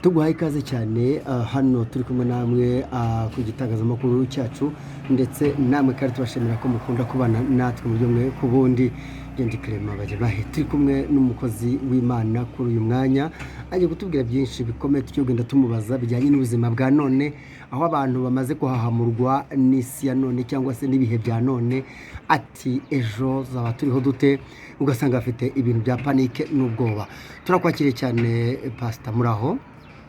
tuguhaye ikaze cyane hano turi kumwe namwe ku gitangazamakuru cyacu ndetse namwe kandi tubashimira ko mukunda kubana natwe mu buryo ku bundi Gendi Clement baje turi kumwe n'umukozi w'Imana kuri uyu mwanya aje kutubwira byinshi bikomeye tugenda tumubaza bijyanye n'ubuzima bwa none aho abantu bamaze kuhahamurwa n'isi ya none cyangwa se n'ibihe bya none ati ejo zaba turiho dute ugasanga afite ibintu bya panike n'ubwoba. Turakwakiriye cyane Pastor Muraho.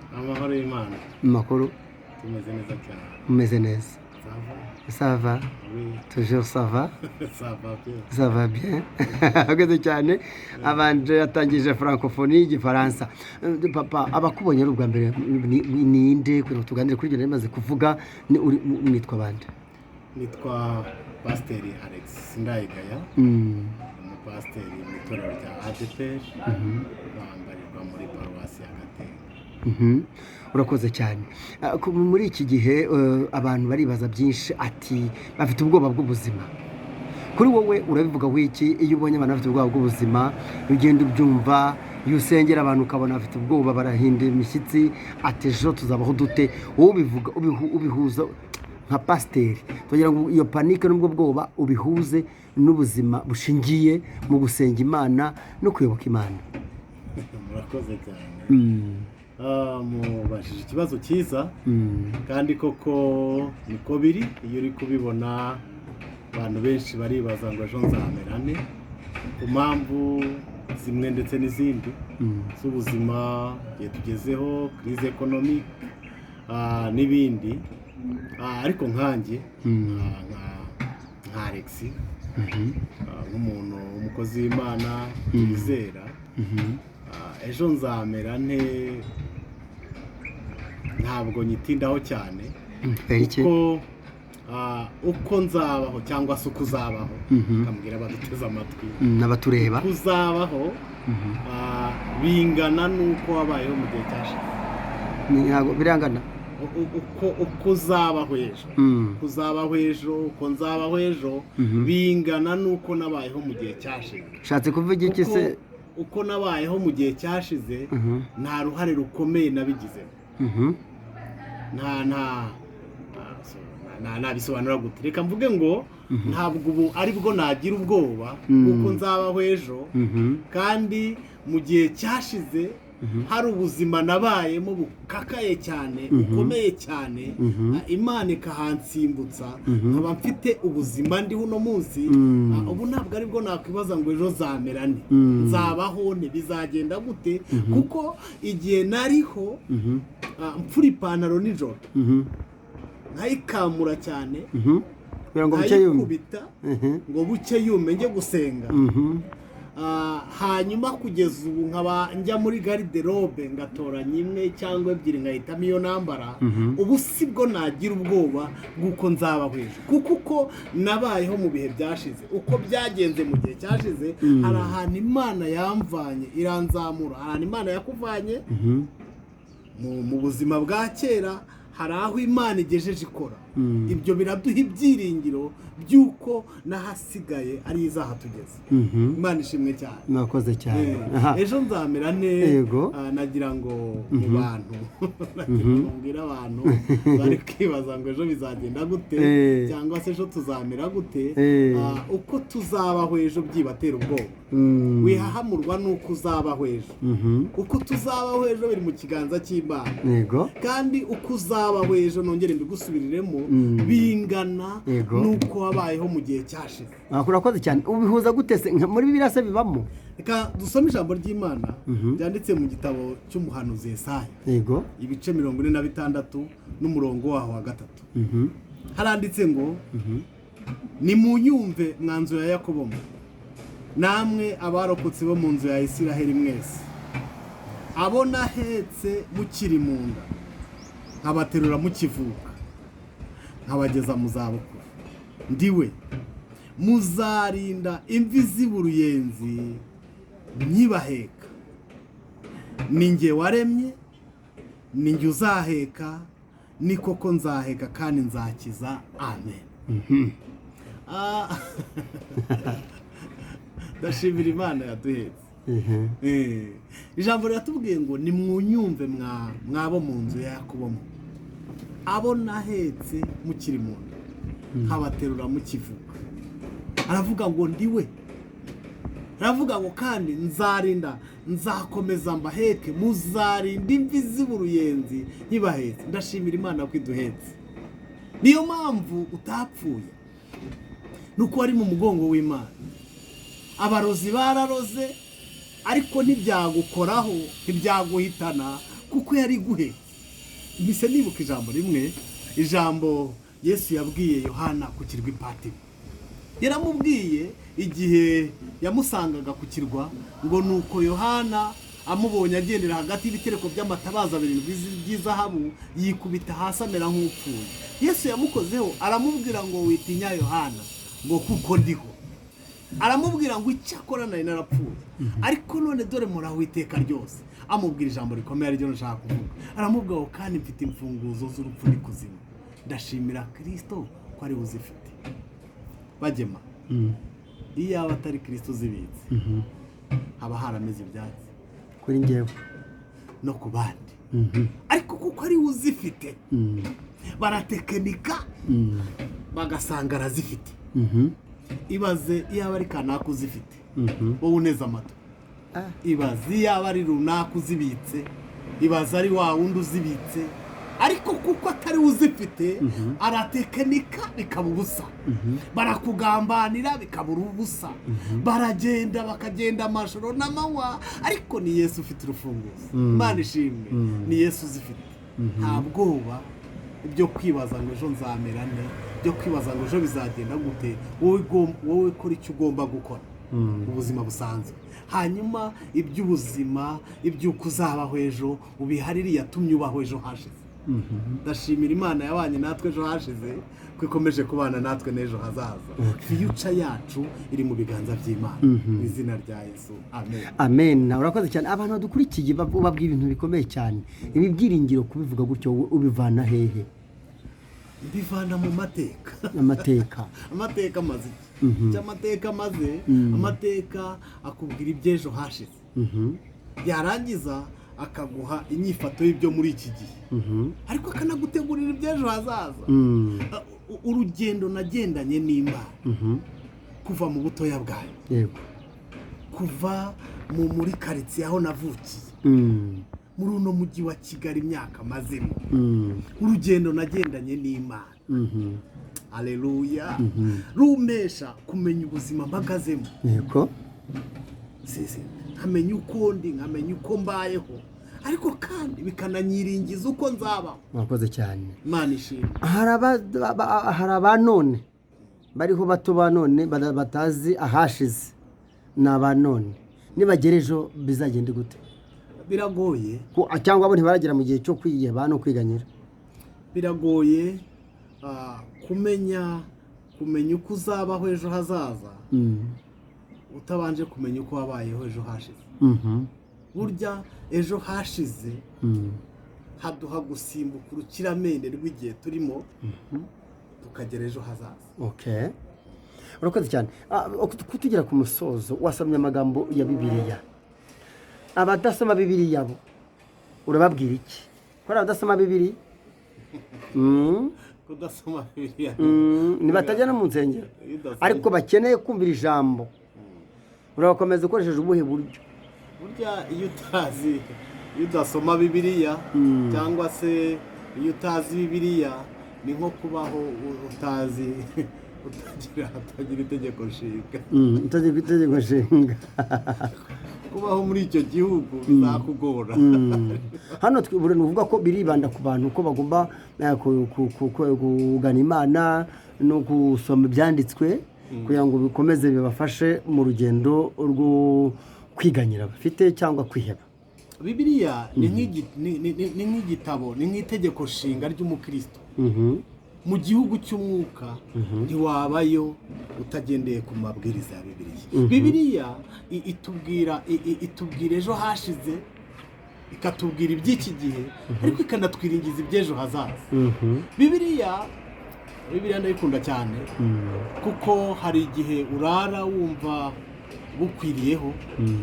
Amahoro y'Imana. Makuru. Tumeze neza cyane. Mumeze neza. Ça va? Oui. Toujours ça va? Ça va bien. Ça va bien. Ageze cyane abanje yatangije francophonie igifaransa. Papa abakubonye ari ubwa mbere ninde kugira tuganire kuri ibyo namaze kuvuga nitwa bande? Nitwa PAST.ALEXIS ndayigaya. Pasiteri mu itorero rya ADPR. Bambarirwa muri paruwasi ya Gatera. Urakoze cyane. Muri iki gihe abantu baribaza byinshi ati bafite ubwoba bw'ubuzima. Kuri wowe urabivuga wiki iyo ubonye abantu bafite ubwoba bw'ubuzima ugenda ubyumva iyo usengera abantu ukabona bafite ubwoba barahinda imishyitsi ati ejo tuzabaho dute wowe ubivuga ubihuza nka pasiteri tugira ngo iyo panike n'ubwo bwoba ubihuze n'ubuzima bushingiye mu gusenga Imana no kuyoboka Imana. Murakoze cyane. Mubashije ikibazo cyiza kandi koko niko biri iyo uri kubibona abantu benshi baribaza ngo ejo nzamerane ku mpamvu zimwe ndetse n'izindi z'ubuzima igihe tugezeho crise economique n'ibindi ariko nkanjye nka Alexis nk'umuntu umukozi w'Imana wizera ejo nzamerane ntabwo nyitindaho cyane uko nzabaho cyangwa se uko uzabaho ukambwira abaduteze amatwi n'abatureba uzabaho bingana n'uko wabayeho mu gihe cyashize. Ntabwo birangana uko uzabaho ejo kuzabaho ejo uko nzabaho ejo bingana n'uko nabayeho mu gihe cyashize. Ushatse kuvuga iki se? Uko nabayeho mu gihe cyashize nta ruhare rukomeye nabigizemo. Nabisobanura gute? Reka mvuge ngo ntabwo ubu ari bwo nagira ubwoba kuko nzabaho ejo kandi mu gihe cyashize hari ubuzima nabayemo bukakaye cyane bukomeye cyane Imana ikahansimbutsa nkaba mfite ubuzima ndi uno munsi ubu ntabwo ari bwo nakwibaza ngo ejo zamerane nzabaho bizagenda gute kuko igihe nariho mfura ipantaro nijoro nkayikamura cyane nkayikubita ngo buke yume njye gusenga hanyuma kugeza ubu nkaba njya muri garderobe ngatoranya imwe cyangwa ebyiri nkahitamo iyo nambara ubu sibwo nagira ubwoba bw'uko nzabaho ejo kuko uko nabayeho mu bihe byashize uko byagenze mu gihe cyashize hari ahantu Imana yamvanye iranzamura hari ahantu Imana yakuvanye mu buzima bwa kera hari aho Imana igejeje ikora ibyo biraduha ibyiringiro by'uko n'ahasigaye ari izahatugeze. Imana ishimwe cyane. Mwakoze cyane. Ejo nzamerane nagira ngo mu bantu mbwira abantu bari kwibaza ngo ejo bizagenda gute cyangwa se ejo tuzamera gute uko tuzabaho ejo byibatera ubwoba wihahamurwa n'uko uzabaho ejo uko tuzabaho ejo biri mu kiganza cy'Imana kandi uko uzabaho ejo nongere mbigusubiriremo bingana n'uko wabayeho mu gihe cyashize. Urakoze cyane. Ubihuza gute se muri Bibiliya se bibamo? Reka dusome ijambo ry'Imana byanditse mu gitabo cy'umuhanuzi Yesaya ibice 46 n'umurongo waho wa 3 haranditse ngo nimunyumve mwanzu ya Yakobo namwe abarokotse bo mu nzu ya Isiraheli mwese abo nahetse mukiri mu nda nkabaterura mukivuka nkabageza mu zabukuru ndiwe muzarinda imvi z'uruyenzi nkibaheka ninjye waremye ninjye uzaheka ni koko nzaheka kandi nzakiza amen. ndashimira Imana yaduhetse ijambo riratubwiye ngo nimwunyumve mwabo mu nzu ya Yakobo, abo nahetse mukiri mu nda nkabaterura mukivuka. Aravuga ngo ndiwe, aravuga ngo kandi nzarinda, nzakomeza mbaheke, muzarinda imvi z'uruyenzi nkibahetse. Ndashimira Imana ko iduhetse. Niyo mpamvu utapfuye, nuko ari mu mugongo w'Imana. Abarozi bararoze ariko ntibyagukoraho, ntibyaguhitana, kuko yari guhe. Mise nibuka ijambo rimwe, ijambo Yesu yabwiye Yohana ku kirwa Patimo. Yaramubwiye igihe yamusangaga ku kirwa, ngo nuko Yohana amubonye agendera hagati y'ibitereko by'amatabaza 7 by'izahabu, yikubita hasi amera nk'upfuye. Yesu yamukozeho aramubwira ngo witinya Yohana, ngo kuko ndiho. Aramubwira ngo icyakora nari narapfuye, ariko none dore muraho iteka ryose. Amubwira ijambo rikomeye ryo nshaka kuvuga. Aramubwira ngo kandi mfite imfunguzo z'urupfu n'ikuzimu. Ndashimira Kristo ko ari uzifite. Bagema, iyo aba atari Kristo zibitse, haba harameze ibyatsi kuri njyewe no ku bandi. Ariko kuko ari uzifite, baratekenika bagasanga arazifite. Ibaze iyo aba ari kanaka uzifite, wowe uneze amatwi. Ibaze iyo aba ari runaka uzibitse, ibaze ari wa wundi uzibitse. Ariko kuko atari uzifite, aratekenika bikaba ubusa. Barakugambanira bikabura ubusa. Baragenda bakagenda amajoro n'amanywa, ariko ni Yesu ufite urufunguzo. Imana ishimwe, ni Yesu uzifite. Nta bwoba ibyo kwibaza ngo ejo nzamerane, byo kwibaza ngo ejo bizagenda gute. Wowe kora icyo ugomba gukora, ubuzima busanzwe. Hanyuma iby'ubuzima, iby'uko uzabaho ejo, ubiharire yatumye ubaho ejo hashize. Ndashimira Imana yabanye natwe ejo hashize, ko ikomeje kubana natwe n'ejo hazaza. Future yacu iri mu biganza by'Imana. Mu izina rya Yesu, amen. Amen. Urakoze cyane. Abantu badukurikiye bababwira ibintu bikomeye cyane. Ibi byiringiro kubivuga gutyo ubivana hehe? Bivana mu mateka. Amateka maze. Amateka maze, amateka akubwira iby'ejo hashize. Yarangiza akaguha inyifato y'ibyo muri iki gihe, ariko akanagutegurira iby'ejo hazaza. Urugendo nagendanye n'Imana kuva mu butoya bwayo, yego, kuva muri karitsiye aho navukiye, muri uno mujyi wa Kigali imyaka mazemo. Urugendo nagendanye n'Imana, haleluya, rumesha kumenya ubuzima mpagazemo, yego, nkamenya uko ndi, nkamenya uko mbayeho, ariko kandi bikananyiringiza uko nzabaho. Mwakoze cyane, Imana ishimwe. Hari abanone bariho bato banone batazi ahashize, n'abanone nibagerejo bizagende gute? Biragoye, cyangwa abo ntibaragera mu gihe cyo kwiyeba no kwiganyira. Biragoye kumenya uko uzabaho ejo hazaza, utabanje kumenya uko wabayeho ejo hashize. Burya ejo hashize haduha gusimbuka urukiramende rw'igihe turimo, tukagera ejo hazaza. Okay, urakoze cyane. Kutugera ku musozo, wasomye amagambo ya Bibiliya. Abadasoma Bibiliya bo urababwira iki? Ko abadasoma Bibiliya kudasoma Bibiliya nibatajya no mu nsengero, ariko bakeneye kumvira ijambo, urakomeza ukoresheje ubuhe buryo? Burya iyo udasoma Bibiliya, cyangwa se iyo utazi Bibiliya, ni nko kubaho utazi, utagira itegeko nshinga. Kubaho muri icyo gihugu bizakugora. Hano tuvuga ko biribanda ku bantu ko bagomba kugana Imana no gusoma ibyanditswe, kugira ngo bikomeze bibafashe mu rugendo rwo kwiganyira bafite cyangwa kwiheba. Bibiliya ni nk'igitabo, ni nk'itegeko nshinga ry'umukristo. Mu gihugu cy'umwuka ntiwabayo utagendeye ku mabwiriza ya Bibiliya. Bibiliya itubwira ejo hashize, ikatubwira iby'iki gihe, ariko ikanatwiringiza iby'ejo hazaza. Bibiliya ndayikunda cyane, kuko hari igihe urara wumva bukwiriyeho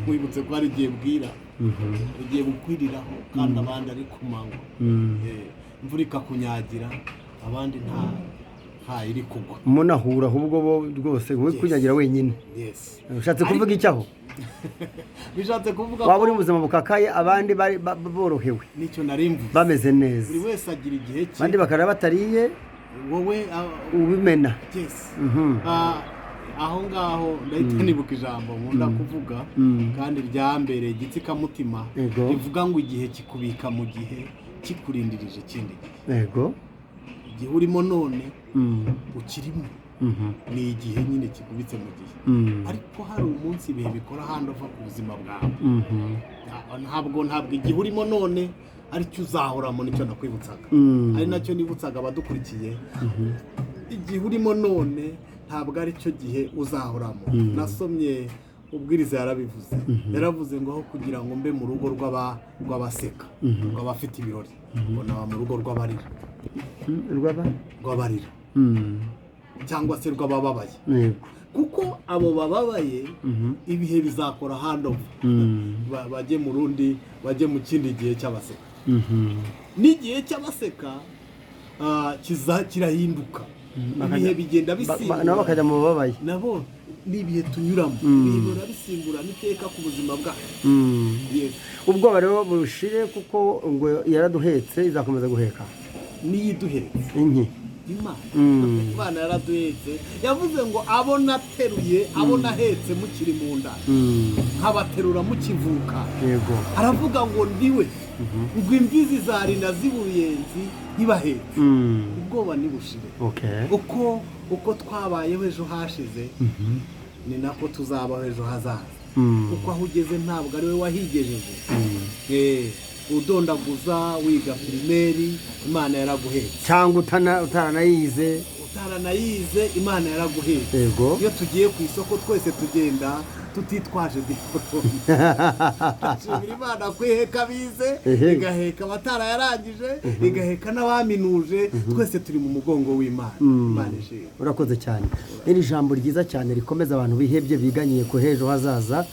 wibutse ko ari igihe bwira ugiye bukwiriraho kandi abandi ari ku manywa imvura ikakunyagira abandi nta iri kugwa umuntu ahura ahubwo bo rwose wowe kunyagira wenyine ushatse kuvuga icyaho bishatse kuvuga waba uri mu buzima bukakaye abandi borohewe nicyo narimvuze bameze neza buri wese agira igihe cye abandi bakarara batariye wowe ubimena aho ngaho ndahita nibuka ijambo nkunda kuvuga kandi ryambereye igitsikamutima rivuga ngo igihe kikubika mu gihe kikurindirije ikindi yego igihe urimo none ukirimo ni igihe nyine kikubitse mu gihe ariko hari umunsi ibihe bikora ahandi uva ku buzima bwawe ntabwo igihe urimo none aricyo uzahoramo nicyo nakwibutsaga ari nacyo nibutsaga abadukurikiye igihe urimo none ntabwo aricyo gihe uzahoramo nasomye ubwiriza yarabivuze yaravuze ngo aho kugira ngo mbe mu rugo rw'abaseka rw'abafite ibirori ngo naba mu rugo rw'abarira rw'abarira cyangwa se rw'abababaye kuko abo bababaye ibihe bizakora handover bajye mu rundi bajye mu kindi gihe cy'abaseka n'igihe cy'abaseka kirahinduka ibihe bigenda bisimburana nabo bakajya mu bababaye nabo ni ibihe tunyuramo bihora bisimburana iteka ku buzima bwacu ubwoba rero burushire kuko ngo yaraduhetse izakomeza guheka niyo iduhetse inki imana yaraduhetse yavuze ngo abo nateruye abo nahetse mukiri mu nda nkabaterura mukivuka yego aravuga ngo ndiwe ngo imbizi zarinda z'ubuyenzi ntibahetse ubwoba nibushire uko twabayeho ejo hashize ni nako tuzabaho ejo hazaza kuko aho ugeze ntabwo ari we wahigejeje udondaguza wiga pirimeri imana yaraguhetse cyangwa utaranayize imana yaraguhetse iyo tugiye ku isoko twese tugenda tutitwaje diporome ashimira imana kwiheka bize igaheka abatara yarangije igaheka n'abaminuje twese turi mu mugongo w'imana imana ishimwe urakoze cyane iri jambo ryiza cyane rikomeza abantu bihebye biganiye ku hejo hazaza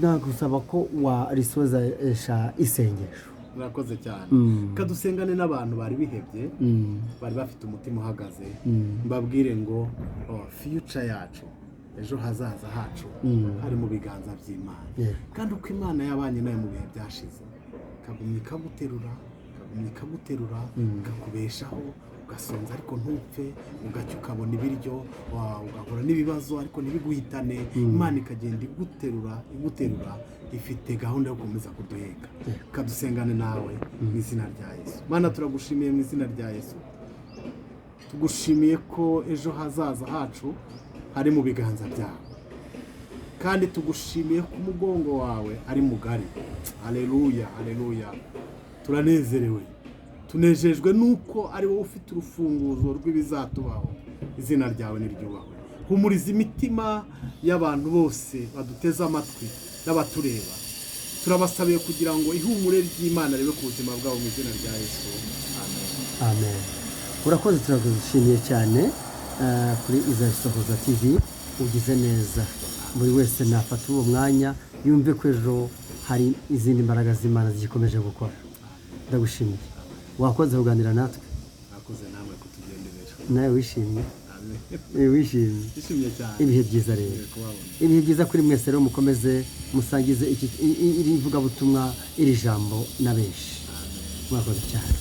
nagusaba ko warisoza isengesho murakoze cyane kadusengane n'abantu bari bihebye bari bafite umutima uhagaze mbabwire ngo future yacu ejo hazaza hacu hari mu biganza by'imana kandi uko imana yabanye nawe mu bihe byashize ikagumya ikaguterura ikakubeshaho ugasonza ariko ntupfe ugacya ukabona ibiryo ugahura n'ibibazo ariko ntibiguhitane imana ikagenda iguterura ifite gahunda yo gukomeza kuduheka kadusengane nawe mu izina rya Yesu mana turagushimiye mu izina rya Yesu tugushimiye ko ejo hazaza hacu ari mu biganza byawe kandi tugushimiye ko umugongo wawe ari mugari haleluya haleluya turanezerewe tunejejwe nuko ari wowe ufite urufunguzo rw'ibizatubaho izina ryawe niryubahwe humuriza imitima y'abantu bose baduteze amatwi n'abatureba turabasabiye kugira ngo ihumure ry'Imana ribe ku buzima bwabo mu izina rya Yesu amen urakoze turagushimiye cyane kuri IGISUBIZO TV ugize neza buri wese nafata uwo mwanya yumve ko ejo hari izindi mbaraga z'Imana zikomeje gukora ndagushimiye wakoze kuganira natwe nakoze namwe kutugenderera nawe wishimye wishimye cyane ibihe byiza rero ibihe byiza kuri mwese rero mukomeze musangize iri vugabutumwa iri jambo na benshi mwakoze cyane